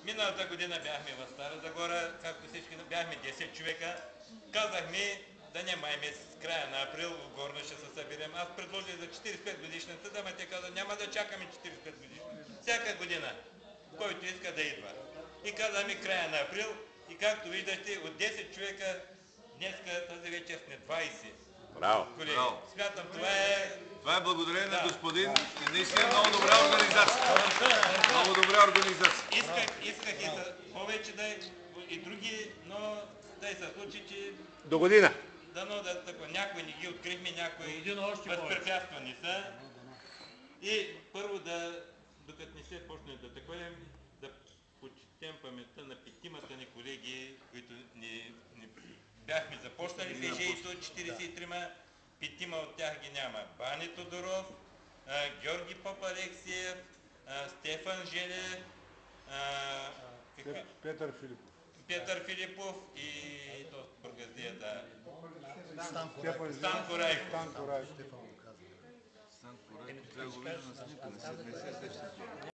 Миналата година бяхме в Стара Загора, както всички бяхме 10 човека. Казахме да не май месец, края на април, в Горна ще се съберем. Аз предложих за 45 годишната, да ме те каза, няма да чакаме 45 годишната. Всяка година, който иска да идва. И казахме края на април и както виждате, от 10 човека, днеска тази вечер сме 20. Браво! Колеги, смятам, това е... Това е благодарение на господин. Наистина много добра организация. Много добра организация. Исках и повече да и други, но да се случи, че... До година. Дано да такова. Някои не ги открихме, някои възпрепятствани са. И първо докато не се почне да такова, да почетем паметта на петимата ни колеги, които ни бяхме започнали в ежеито, 43-ма, петима от тях ги няма. Бани Тодоров, Георги Поп Алексиев, Стефан Желев, Петър Филипов и бургазията Станко Райков. Станко Райков, трябва да го видя на снимка, не се сеща.